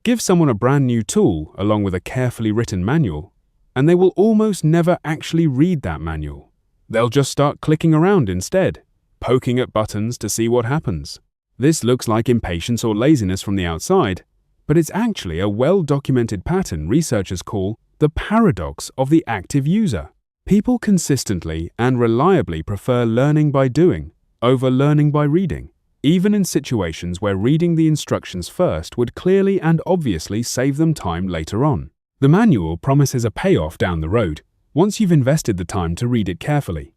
Give someone a brand new tool along with a carefully written manual, and they will almost never actually read that manual. They'll just start clicking around instead, poking at buttons to see what happens. This looks like impatience or laziness from the outside, but it's actually a well-documented pattern researchers call the paradox of the active user. People consistently and reliably prefer learning by doing over learning by reading, even in situations where reading the instructions first would clearly and obviously save them time later on. The manual promises a payoff down the road once you've invested the time to read it carefully.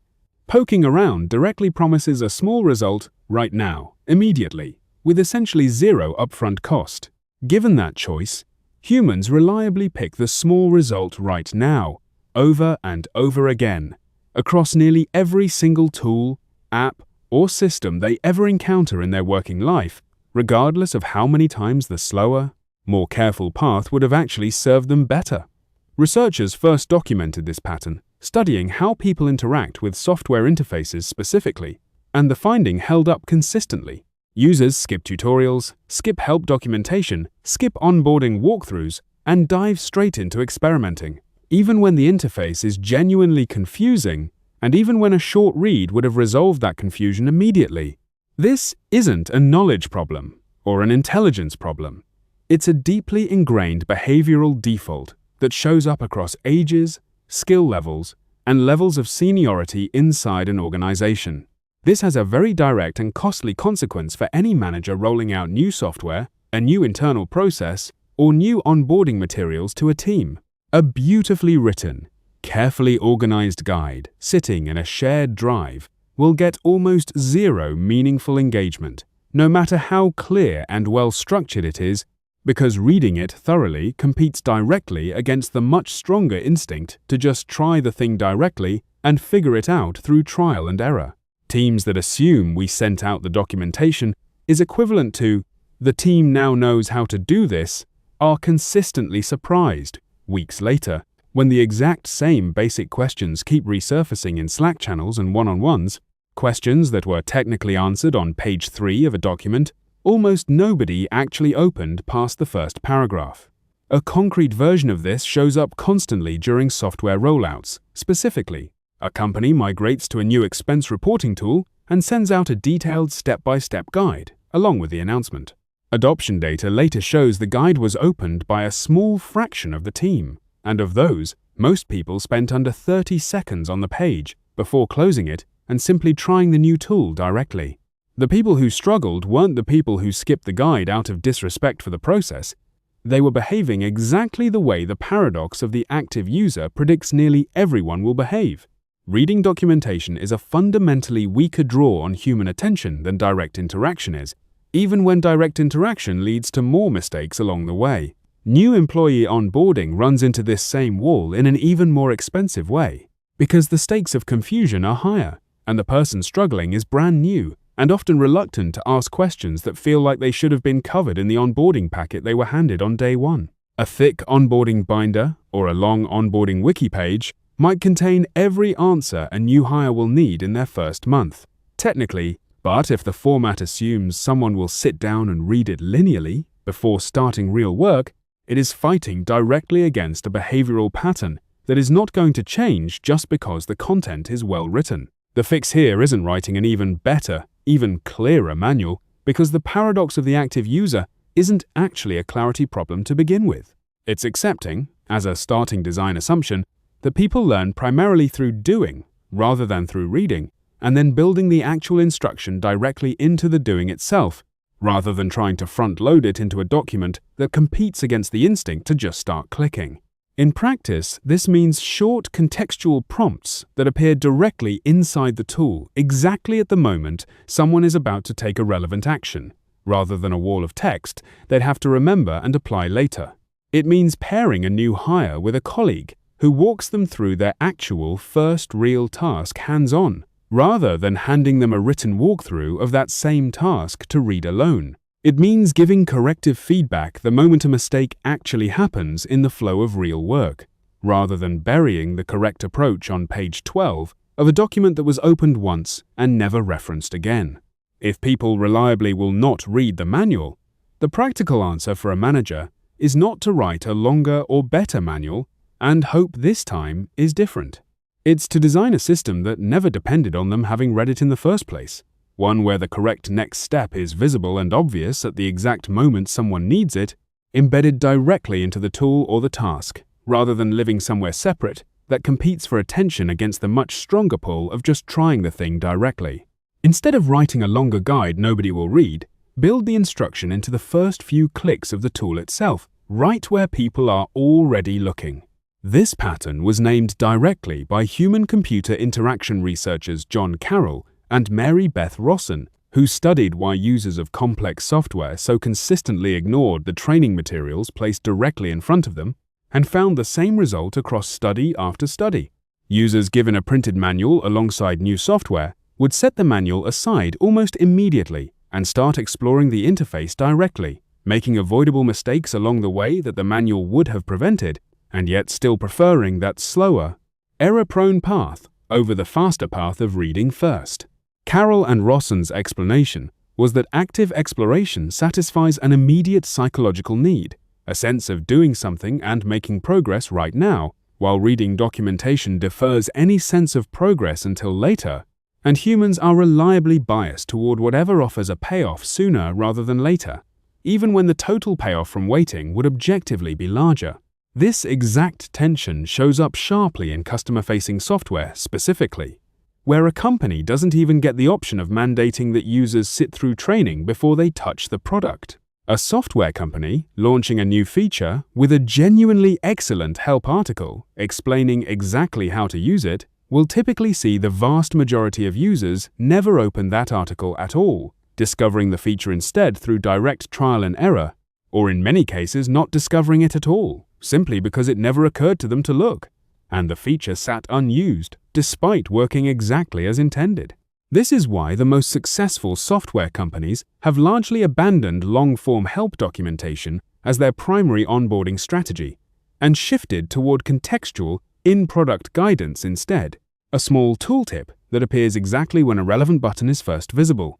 Poking around directly promises a small result right now, immediately, with essentially zero upfront cost. Given that choice, humans reliably pick the small result right now, over and over again, across nearly every single tool, app, or system they ever encounter in their working life, regardless of how many times the slower, more careful path would have actually served them better. Researchers first documented this pattern, studying how people interact with software interfaces specifically, and the finding held up consistently. Users skip tutorials, skip help documentation, skip onboarding walkthroughs, and dive straight into experimenting, even when the interface is genuinely confusing, and even when a short read would have resolved that confusion immediately. This isn't a knowledge problem or an intelligence problem. It's a deeply ingrained behavioral default that shows up across ages, skill levels, and levels of seniority inside an organization. This has a very direct and costly consequence for any manager rolling out new software, a new internal process, or new onboarding materials to a team. A beautifully written, carefully organized guide sitting in a shared drive will get almost zero meaningful engagement, no matter how clear and well-structured it is, because reading it thoroughly competes directly against the much stronger instinct to just try the thing directly and figure it out through trial and error. Teams that assume we sent out the documentation is equivalent to "the team now knows how to do this" are consistently surprised, weeks later, when the exact same basic questions keep resurfacing in Slack channels and one-on-ones, questions that were technically answered on page 3 of a document almost nobody actually opened past the first paragraph. A concrete version of this shows up constantly during software rollouts. Specifically, a company migrates to a new expense reporting tool and sends out a detailed step-by-step guide, along with the announcement. Adoption data later shows the guide was opened by a small fraction of the team, and of those, most people spent under 30 seconds on the page before closing it and simply trying the new tool directly. The people who struggled weren't the people who skipped the guide out of disrespect for the process. They were behaving exactly the way the paradox of the active user predicts nearly everyone will behave. Reading documentation is a fundamentally weaker draw on human attention than direct interaction is, even when direct interaction leads to more mistakes along the way. New employee onboarding runs into this same wall in an even more expensive way, because the stakes of confusion are higher, and the person struggling is brand new and often reluctant to ask questions that feel like they should have been covered in the onboarding packet they were handed on day one. A thick onboarding binder or a long onboarding wiki page might contain every answer a new hire will need in their first month. Technically, but if the format assumes someone will sit down and read it linearly before starting real work, it is fighting directly against a behavioral pattern that is not going to change just because the content is well written. The fix here isn't writing an even better, even clearer manual, because the paradox of the active user isn't actually a clarity problem to begin with. It's accepting, as a starting design assumption, that people learn primarily through doing rather than through reading, and then building the actual instruction directly into the doing itself, rather than trying to front-load it into a document that competes against the instinct to just start clicking. In practice, this means short contextual prompts that appear directly inside the tool exactly at the moment someone is about to take a relevant action, rather than a wall of text they'd have to remember and apply later. It means pairing a new hire with a colleague who walks them through their actual first real task hands-on, rather than handing them a written walkthrough of that same task to read alone. It means giving corrective feedback the moment a mistake actually happens in the flow of real work, rather than burying the correct approach on page 12 of a document that was opened once and never referenced again. If people reliably will not read the manual, the practical answer for a manager is not to write a longer or better manual and hope this time is different. It's to design a system that never depended on them having read it in the first place, one where the correct next step is visible and obvious at the exact moment someone needs it, embedded directly into the tool or the task, rather than living somewhere separate that competes for attention against the much stronger pull of just trying the thing directly. Instead of writing a longer guide nobody will read, build the instruction into the first few clicks of the tool itself, right where people are already looking. This pattern was named directly by human-computer interaction researchers John Carroll and Mary Beth Rosson, who studied why users of complex software so consistently ignored the training materials placed directly in front of them, and found the same result across study after study. Users given a printed manual alongside new software would set the manual aside almost immediately and start exploring the interface directly, making avoidable mistakes along the way that the manual would have prevented, and yet still preferring that slower, error-prone path over the faster path of reading first. Carroll and Rosson's explanation was that active exploration satisfies an immediate psychological need, a sense of doing something and making progress right now, while reading documentation defers any sense of progress until later, and humans are reliably biased toward whatever offers a payoff sooner rather than later, even when the total payoff from waiting would objectively be larger. This exact tension shows up sharply in customer-facing software specifically, where a company doesn't even get the option of mandating that users sit through training before they touch the product. A software company launching a new feature with a genuinely excellent help article explaining exactly how to use it will typically see the vast majority of users never open that article at all, discovering the feature instead through direct trial and error, or in many cases not discovering it at all, simply because it never occurred to them to look, and the feature sat unused despite working exactly as intended. This is why the most successful software companies have largely abandoned long-form help documentation as their primary onboarding strategy and shifted toward contextual, in-product guidance instead. A small tooltip that appears exactly when a relevant button is first visible.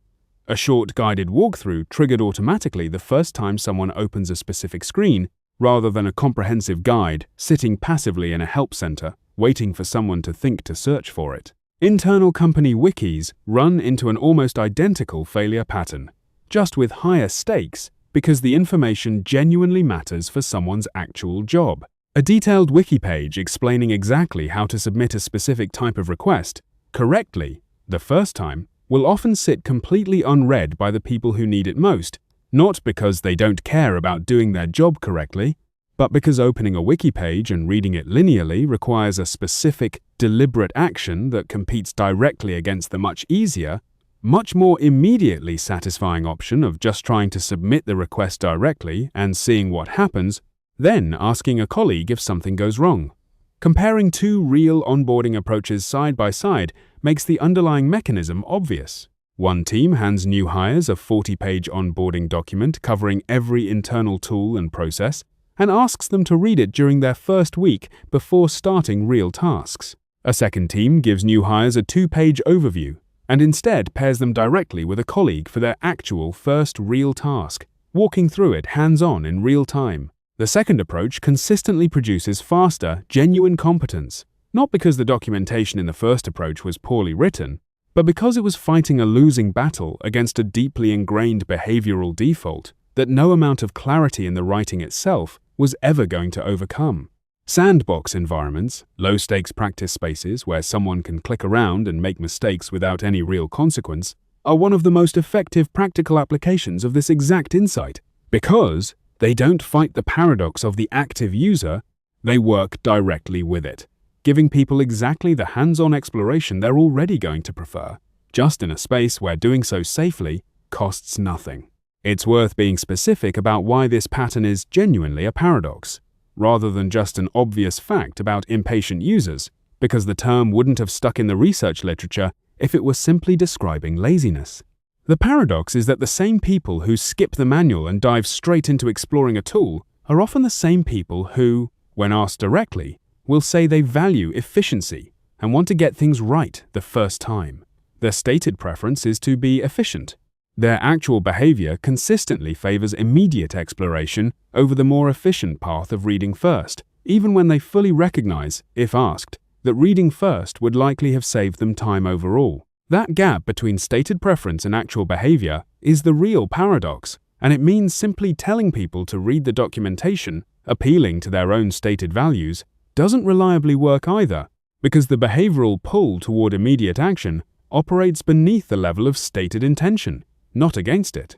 A short guided walkthrough triggered automatically the first time someone opens a specific screen, rather than a comprehensive guide sitting passively in a help center, waiting for someone to think to search for it. Internal company wikis run into an almost identical failure pattern, just with higher stakes because the information genuinely matters for someone's actual job. A detailed wiki page explaining exactly how to submit a specific type of request correctly the first time will often sit completely unread by the people who need it most, not because they don't care about doing their job correctly, but because opening a wiki page and reading it linearly requires a specific, deliberate action that competes directly against the much easier, much more immediately satisfying option of just trying to submit the request directly and seeing what happens, then asking a colleague if something goes wrong. Comparing two real onboarding approaches side by side makes the underlying mechanism obvious. One team hands new hires a 40-page onboarding document covering every internal tool and process, and asks them to read it during their first week before starting real tasks. A second team gives new hires a 2-page overview and instead pairs them directly with a colleague for their actual first real task, walking through it hands-on in real time. The second approach consistently produces faster, genuine competence, not because the documentation in the first approach was poorly written, but because it was fighting a losing battle against a deeply ingrained behavioral default that no amount of clarity in the writing itself was ever going to overcome. Sandbox environments, low-stakes practice spaces where someone can click around and make mistakes without any real consequence, are one of the most effective practical applications of this exact insight. Because they don't fight the paradox of the active user, they work directly with it, giving people exactly the hands-on exploration they're already going to prefer, just in a space where doing so safely costs nothing. It's worth being specific about why this pattern is genuinely a paradox, rather than just an obvious fact about impatient users, because the term wouldn't have stuck in the research literature if it were simply describing laziness. The paradox is that the same people who skip the manual and dive straight into exploring a tool are often the same people who, when asked directly, will say they value efficiency and want to get things right the first time. Their stated preference is to be efficient, Their actual behavior consistently favors immediate exploration over the more efficient path of reading first, even when they fully recognize, if asked, that reading first would likely have saved them time overall. That gap between stated preference and actual behavior is the real paradox, and it means simply telling people to read the documentation, appealing to their own stated values, doesn't reliably work either, because the behavioral pull toward immediate action operates beneath the level of stated intention, not against it.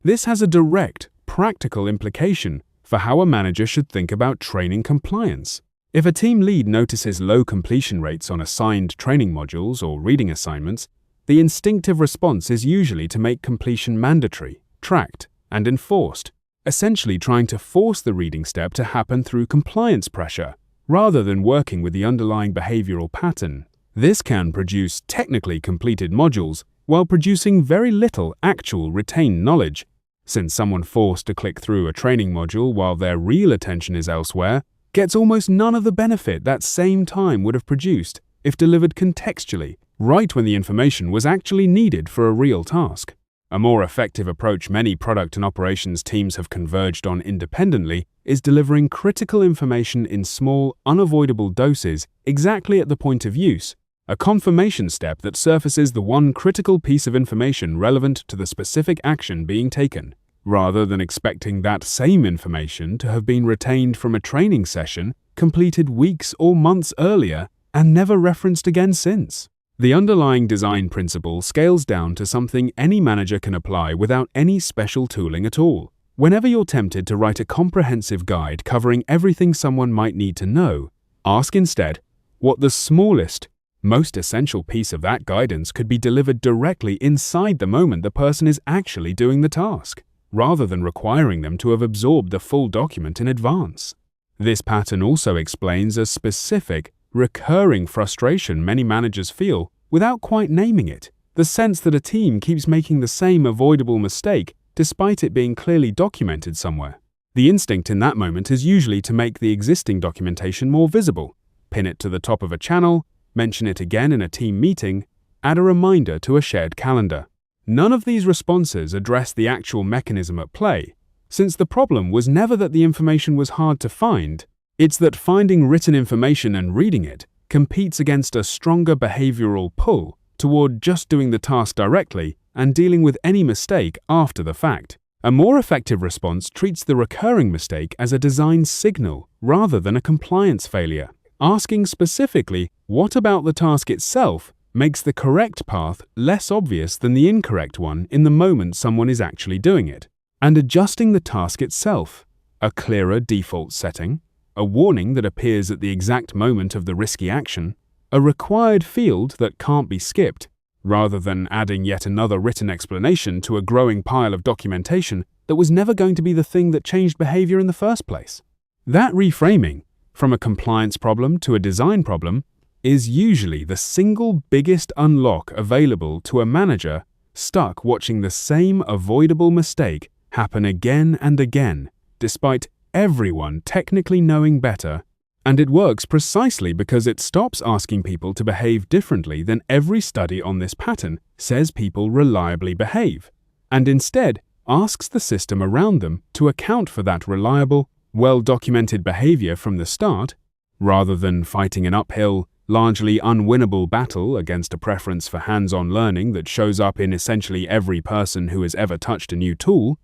This has a direct, practical implication for how a manager should think about training compliance. If a team lead notices low completion rates on assigned training modules or reading assignments, the instinctive response is usually to make completion mandatory, tracked, and enforced, essentially trying to force the reading step to happen through compliance pressure, rather than working with the underlying behavioral pattern. This can produce technically completed modules while producing very little actual retained knowledge, since someone forced to click through a training module while their real attention is elsewhere gets almost none of the benefit that same time would have produced if delivered contextually, right when the information was actually needed for a real task. A more effective approach many product and operations teams have converged on independently is delivering critical information in small, unavoidable doses exactly at the point of use, a confirmation step that surfaces the one critical piece of information relevant to the specific action being taken, rather than expecting that same information to have been retained from a training session completed weeks or months earlier and never referenced again since. The underlying design principle scales down to something any manager can apply without any special tooling at all. Whenever you're tempted to write a comprehensive guide covering everything someone might need to know, ask instead what the smallest, most essential piece of that guidance could be delivered directly inside the moment the person is actually doing the task, rather than requiring them to have absorbed the full document in advance. This pattern also explains a specific, recurring frustration many managers feel without quite naming it, the sense that a team keeps making the same avoidable mistake despite it being clearly documented somewhere. The instinct in that moment is usually to make the existing documentation more visible, pin it to the top of a channel, mention it again in a team meeting, add a reminder to a shared calendar. None of these responses address the actual mechanism at play, since the problem was never that the information was hard to find, it's that finding written information and reading it competes against a stronger behavioral pull toward just doing the task directly and dealing with any mistake after the fact. A more effective response treats the recurring mistake as a design signal rather than a compliance failure, asking specifically what about the task itself makes the correct path less obvious than the incorrect one in the moment someone is actually doing it, and adjusting the task itself, a clearer default setting, a warning that appears at the exact moment of the risky action, a required field that can't be skipped, rather than adding yet another written explanation to a growing pile of documentation that was never going to be the thing that changed behavior in the first place. That reframing, from a compliance problem to a design problem, is usually the single biggest unlock available to a manager stuck watching the same avoidable mistake happen again and again, despite everyone technically knowing better, and it works precisely because it stops asking people to behave differently than every study on this pattern says people reliably behave, and instead asks the system around them to account for that reliable, well-documented behavior from the start, rather than fighting an uphill, largely unwinnable battle against a preference for hands-on learning that shows up in essentially every person who has ever touched a new tool,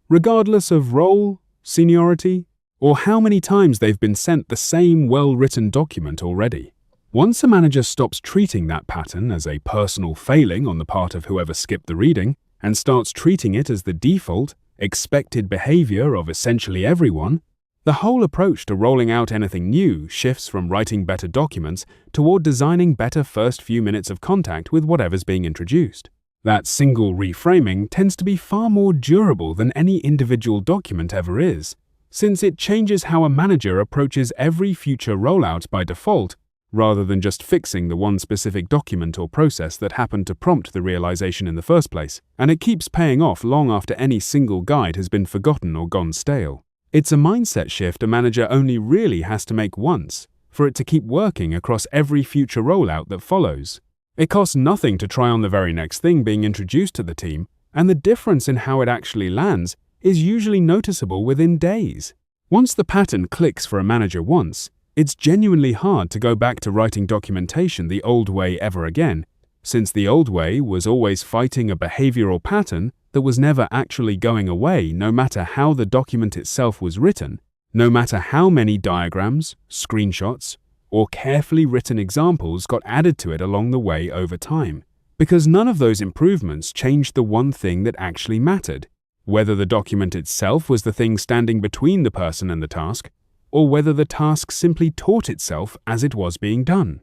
regardless of role, seniority, or how many times they've been sent the same well-written document already. Once a manager stops treating that pattern as a personal failing on the part of whoever skipped the reading and starts treating it as the default, expected behavior of essentially everyone, the whole approach to rolling out anything new shifts from writing better documents toward designing better first few minutes of contact with whatever's being introduced. That single reframing tends to be far more durable than any individual document ever is, since it changes how a manager approaches every future rollout by default, rather than just fixing the one specific document or process that happened to prompt the realization in the first place, and it keeps paying off long after any single guide has been forgotten or gone stale. It's a mindset shift a manager only really has to make once for it to keep working across every future rollout that follows. It costs nothing to try on the very next thing being introduced to the team, and the difference in how it actually lands is usually noticeable within days. Once the pattern clicks for a manager once, it's genuinely hard to go back to writing documentation the old way ever again, since the old way was always fighting a behavioral pattern that was never actually going away no matter how the document itself was written, no matter how many diagrams, screenshots, or carefully written examples got added to it along the way over time, because none of those improvements changed the one thing that actually mattered, whether the document itself was the thing standing between the person and the task, or whether the task simply taught itself as it was being done.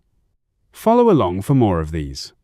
Follow along for more of these.